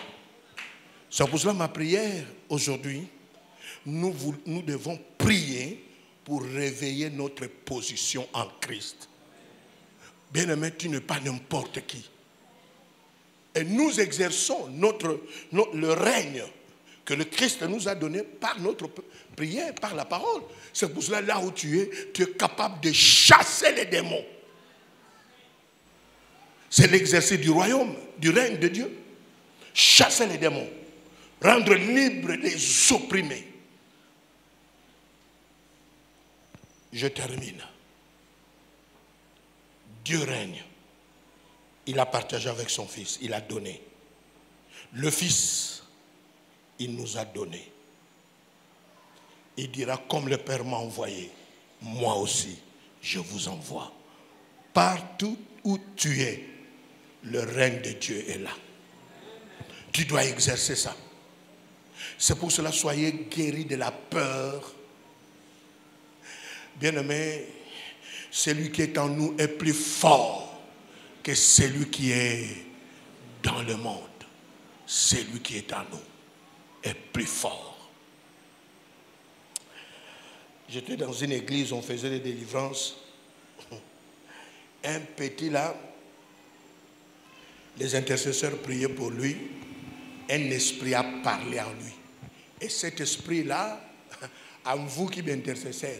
C'est pour cela ma prière aujourd'hui, nous devons prier pour réveiller notre position en Christ. Bien-aimé, tu n'es pas n'importe qui. Et nous exerçons le règne que le Christ nous a donné par notre prière, par la parole. C'est pour cela, là où tu es capable de chasser les démons. C'est l'exercice du royaume, du règne de Dieu. Chasser les démons. Rendre libres les opprimés. Je termine. Dieu règne. Il a partagé avec son Fils. Il a donné. Le Fils, il nous a donné. Il dira, comme le Père m'a envoyé, moi aussi, je vous envoie. Partout où tu es, le règne de Dieu est là. Tu dois exercer ça. C'est pour cela, soyez guéris de la peur. Bien-aimé, celui qui est en nous est plus fort que celui qui est dans le monde. Celui qui est en nous est plus fort. J'étais dans une église, on faisait des délivrances. Un petit là, les intercesseurs priaient pour lui. Un esprit a parlé en lui. Et cet esprit-là, à vous qui êtes intercesseur,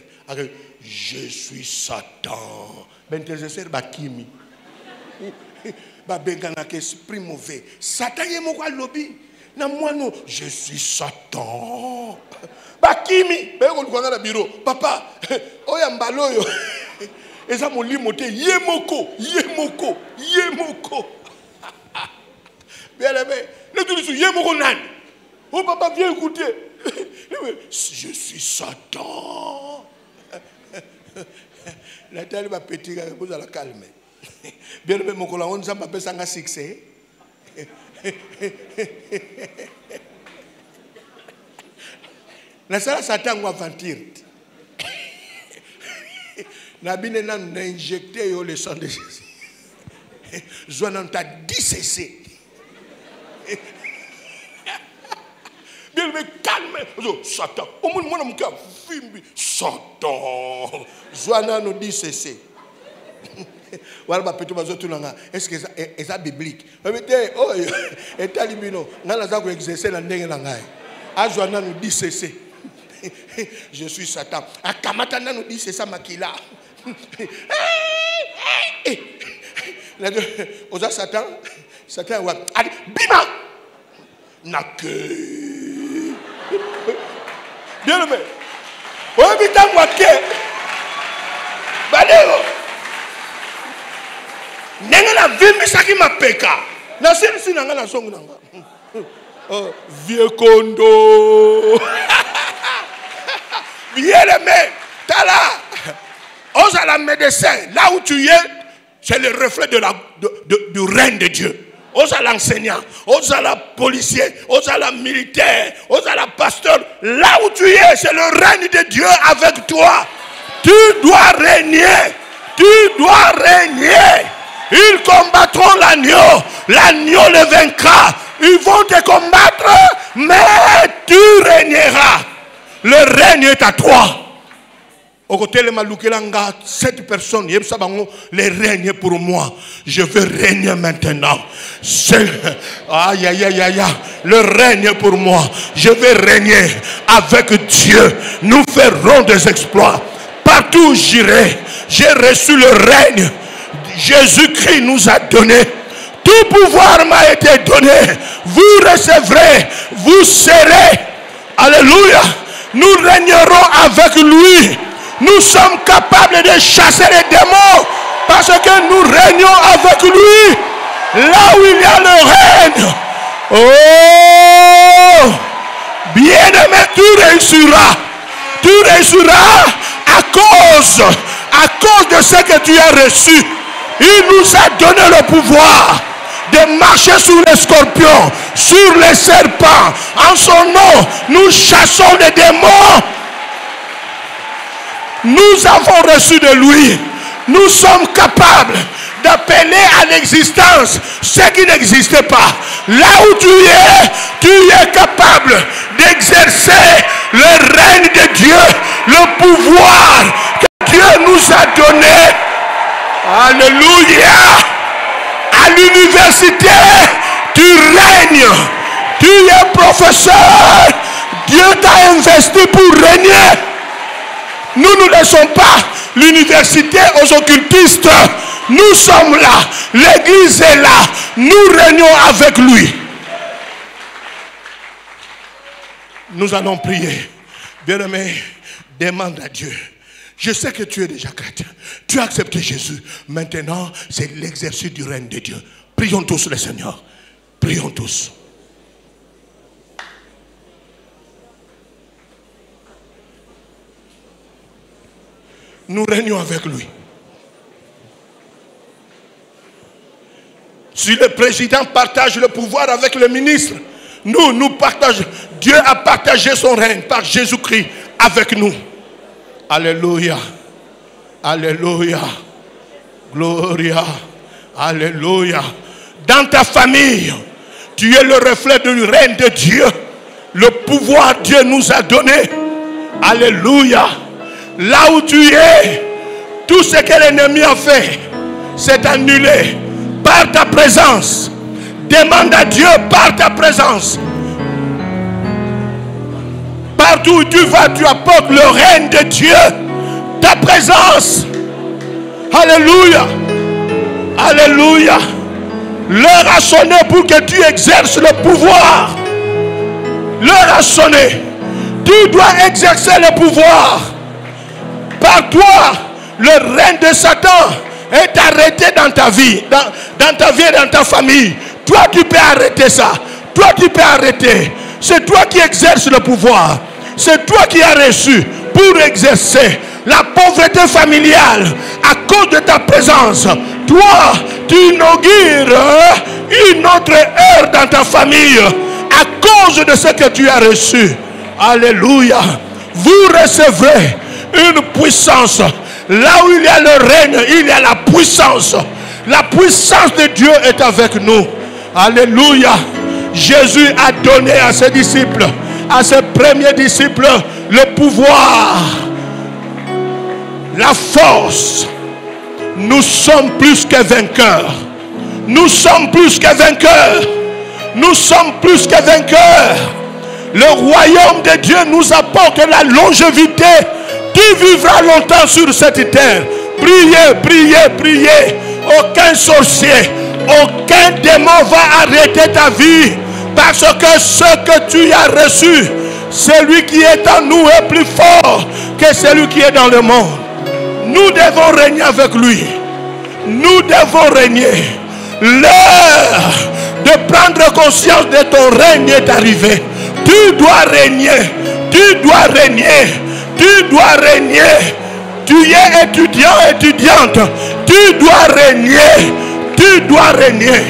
je suis Satan. L'intercesseur va kimi. Esprit mauvais. Satan est mon lobby. Je suis Satan. Bakimi. Papa, oyambaloyo. Et ça mon limoté. Yemoko. Bien aimé. Le tout de Yemoko nan. Oh papa, viens écouter. Je suis Satan. La telle va péter, vous allez la calmer. Bien aimé, mon collègue, on s'appelle ça un succès. La salle Satan va mentir. Nabine n'a injecté le sang de Jésus. Joanne t'a dissécé. Bien aimé, calme. Satan. Au moins, moi, je me Satan. Joanne nous dit cesser. Est-ce que c'est biblique? Nous dit cesser. Je suis Satan. Akamatana nous dit c'est ça Makila. Osa Satan. Satan wa. Bima. N'accueille. Bien aimé. Oh putain moi que. Badero. Nenga na vimbi saki mapeka. Na sisi nanga na songo nanga. Oh, vieux condo. Bien aimé. Tala. Ose la médecin. Là où tu es, c'est le reflet du règne de Dieu. Ose l'enseignant. Ose la policier. Ose la militaire. Ose la pasteur. Là où tu es, c'est le règne de Dieu avec toi. Tu dois régner. Tu dois régner. Ils combattront l'agneau. L'agneau le vaincra. Ils vont te combattre, mais tu régneras. Le règne est à toi. Au côté de Maloukelanga, cette personne, le règne pour moi. Je veux régner maintenant. Aïe, aïe, aïe, aïe. Le règne pour moi. Je veux régner avec Dieu. Nous ferons des exploits. Partout où j'irai, j'ai reçu le règne. Jésus-Christ nous a donné. Tout pouvoir m'a été donné. Vous recevrez, vous serez. Alléluia. Nous régnerons avec lui. Nous sommes capables de chasser les démons parce que nous régnons avec lui. Là où il y a le règne. Oh, bien-aimé, tu réussiras. Tu réussiras à cause de ce que tu as reçu. Il nous a donné le pouvoir de marcher sur les scorpions, sur les serpents. En son nom, nous chassons les démons. Nous avons reçu de lui. Nous sommes capables d'appeler à l'existence ce qui n'existait pas. Là où tu es capable d'exercer le règne de Dieu, le pouvoir que Dieu nous a donné. Alléluia. À l'université, tu règnes. Tu es professeur. Dieu t'a investi pour régner. Nous ne laissons pas l'université aux occultistes. Nous sommes là. L'église est là. Nous régnons avec lui. Nous allons prier. Bien-aimé, demande à Dieu. Je sais que tu es déjà chrétien. Tu as accepté Jésus. Maintenant, c'est l'exercice du règne de Dieu. Prions tous le Seigneur. Prions tous. Nous régnons avec lui. Si le président partage le pouvoir avec le ministre, nous partageons. Dieu a partagé son règne par Jésus-Christ avec nous. Alléluia. Alléluia. Gloria. Alléluia. Dans ta famille, tu es le reflet du règne de Dieu. Le pouvoir Dieu nous a donné. Alléluia. Là où tu es, tout ce que l'ennemi a fait, c'est annulé par ta présence. Demande à Dieu par ta présence. Partout où tu vas, tu apportes le règne de Dieu. Ta présence. Alléluia. Alléluia. L'heure a sonné pour que tu exerces le pouvoir. L'heure a sonné. Tu dois exercer le pouvoir. Par toi, le règne de Satan est arrêté dans ta vie. Dans ta vie et dans ta famille. Toi, tu peux arrêter ça. Toi, tu peux arrêter. C'est toi qui exerces le pouvoir. C'est toi qui as reçu pour exercer la pauvreté familiale à cause de ta présence. Toi, tu inaugures une autre ère dans ta famille à cause de ce que tu as reçu. Alléluia. Vous recevrez une puissance. Là où il y a le règne, il y a la puissance. La puissance de Dieu est avec nous. Alléluia. Jésus a donné à ses disciples, à ses premiers disciples, le pouvoir, la force. Nous sommes plus que vainqueurs. Nous sommes plus que vainqueurs. Nous sommes plus que vainqueurs. Le royaume de Dieu nous apporte la longévité. Tu vivras longtemps sur cette terre. Priez, priez, priez. Aucun sorcier, aucun démon va arrêter ta vie. Parce que ce que tu as reçu, celui qui est en nous est plus fort que celui qui est dans le monde. Nous devons régner avec lui. Nous devons régner. L'heure de prendre conscience de ton règne est arrivée. Tu dois régner. Tu dois régner. Tu dois régner. Tu es étudiant, étudiante. Tu dois régner. Tu dois régner.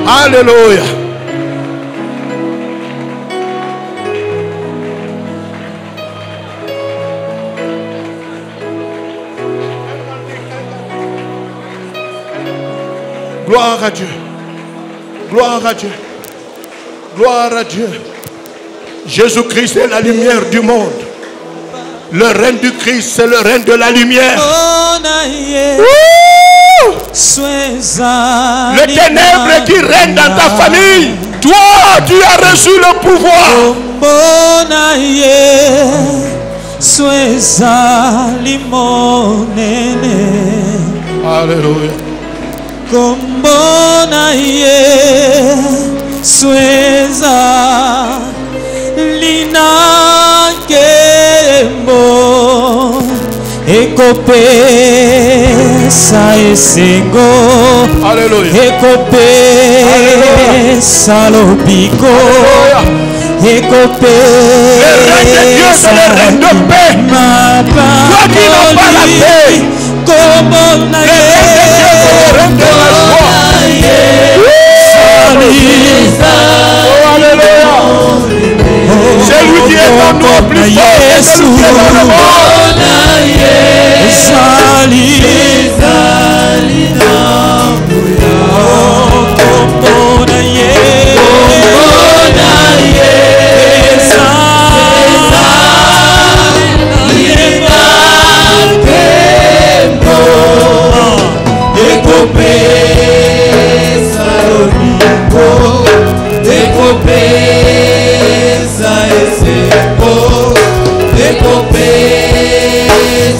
Alléluia. Gloire à Dieu. Gloire à Dieu. Gloire à Dieu. Jésus-Christ est la lumière du monde. Le règne du Christ, c'est le règne de la lumière. Le ténèbre qui règne dans ta famille, toi, tu as reçu le pouvoir. Alléluia. Kombona ye sweza lina kembo ekopesa esengo. Alléluia. Ekopesa lobiko. Ekopesa le règne de Dieu, c'est le règne de paix. Toi qui n'as pas la paix, Kombona ye c'est lui qui est en nous plus fort que celui qui est dans le monde.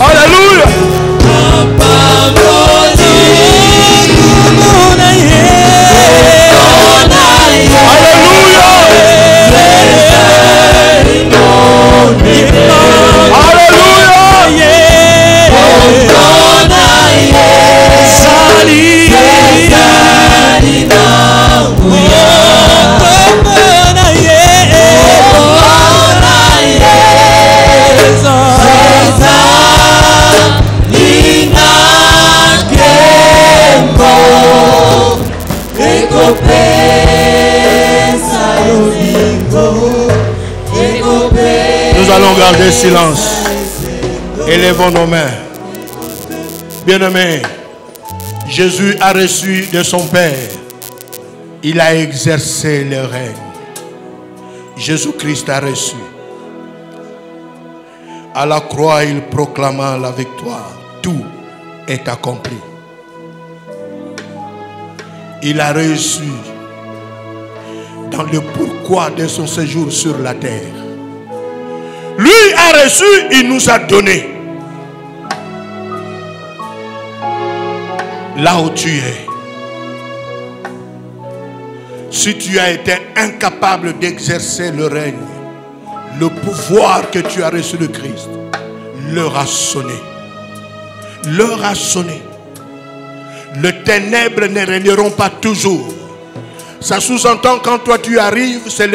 Alléluia. Nous allons garder silence. Élevons nos mains. Bien-aimés, Jésus a reçu de son Père. Il a exercé le règne. Jésus-Christ a reçu. À la croix, il proclama la victoire. Tout est accompli. Il a réussi dans le pourquoi de son séjour sur la terre. Lui a reçu, il nous a donné. Là où tu es, si tu as été incapable d'exercer le règne, le pouvoir que tu as reçu de Christ, l'heure a sonné. L'heure a sonné. Les ténèbres ne régneront pas toujours. Ça sous-entend quand toi tu arrives, c'est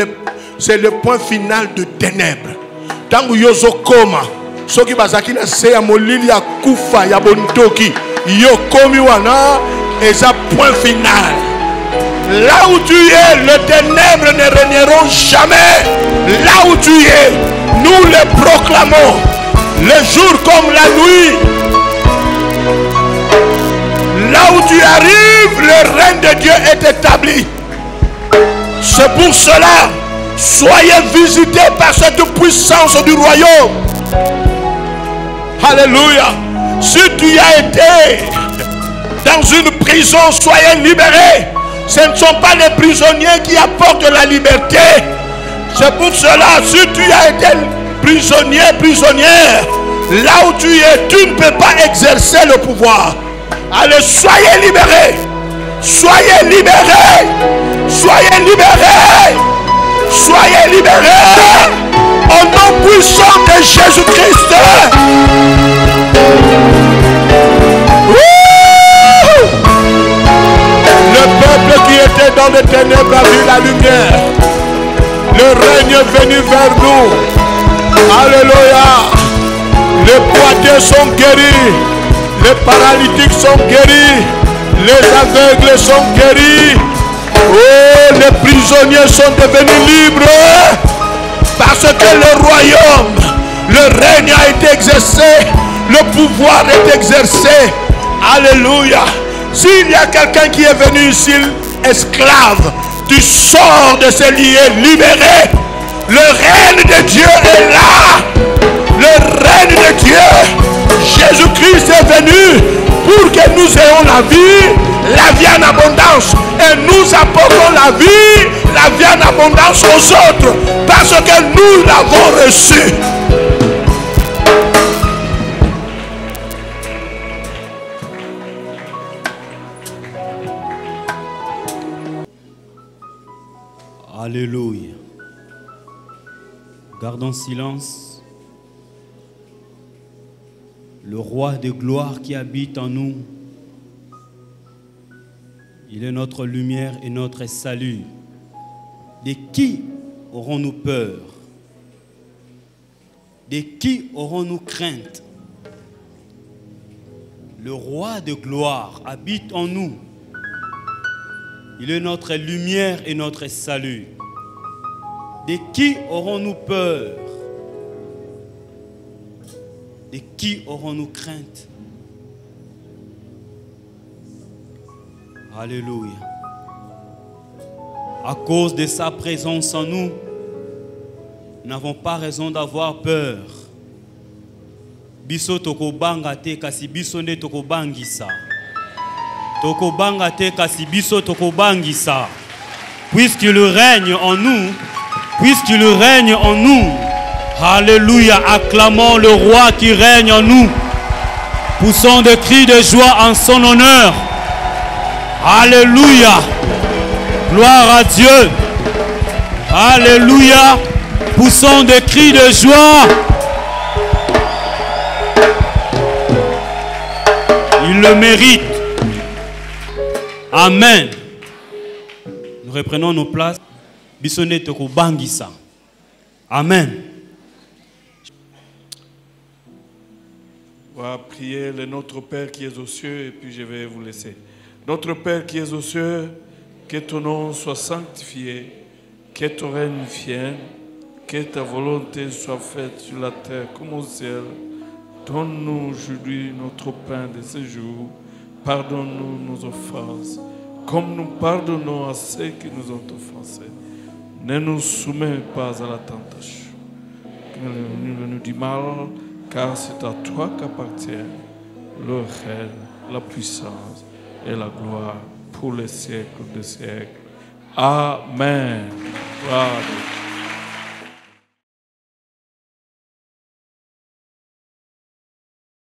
le point final de ténèbres. Tangu yozo koma, soki bazaki na se ya molili ya kufa ya bontoki, yo komi wana, et ça point final. Là où tu es, les ténèbres ne régneront jamais. Là où tu es, nous les proclamons, le jour comme la nuit. Là où tu arrives, le règne de Dieu est établi. C'est pour cela, soyez visités par cette puissance du royaume. Alléluia. Si tu as été dans une prison, soyez libérés. Ce ne sont pas les prisonniers qui apportent la liberté. C'est pour cela, si tu as été prisonnier, prisonnière, là où tu es, tu ne peux pas exercer le pouvoir. Allez, soyez libérés. Soyez libérés. Soyez libérés. Soyez libérés. Au nom puissant de Jésus-Christ. Le peuple qui était dans les ténèbres a vu la lumière. Le règne est venu vers nous. Alléluia. Les boiteux sont guéris. Les paralytiques sont guéris. Les aveugles sont guéris. Oh, les prisonniers sont devenus libres. Parce que le royaume, le règne a été exercé. Le pouvoir est exercé. Alléluia. S'il y a quelqu'un qui est venu ici esclave, tu sors de ce lieu libéré. Le règne de Dieu est là. Le règne de Dieu. Jésus-Christ est venu pour que nous ayons la vie en abondance. Et nous apportons la vie en abondance aux autres. Parce que nous l'avons reçu. Alléluia. Gardons silence. Le roi de gloire qui habite en nous, il est notre lumière et notre salut. De qui aurons-nous peur? De qui aurons-nous crainte? Le roi de gloire habite en nous. Il est notre lumière et notre salut. De qui aurons-nous peur? De qui aurons-nous crainte? Alléluia. À cause de sa présence en nous, nous n'avons pas raison d'avoir peur. Biso tokobanga te kasi biso nde tokobangisa. Tokobanga te kasi biso tokobangisa. Puisqu'il règne en nous, puisqu'il règne en nous, alléluia, acclamons le roi qui règne en nous. Poussons des cris de joie en son honneur. Alléluia. Gloire à Dieu. Alléluia. Poussons des cris de joie. Il le mérite. Amen. Nous reprenons nos places. Bisonne toko bangisa. Amen. On va prier le Notre Père qui est aux cieux et puis je vais vous laisser. Notre Père qui est aux cieux, que ton nom soit sanctifié, que ton règne vienne, que ta volonté soit faite sur la terre comme au ciel. Donne-nous aujourd'hui notre pain de ce jour. Pardonne-nous nos offenses, comme nous pardonnons à ceux qui nous ont offensés. Ne nous soumets pas à la tentation. Ne nous dis mal, car c'est à toi qu'appartient le règne, la puissance et la gloire pour les siècles des siècles. Amen. Gloire à Dieu.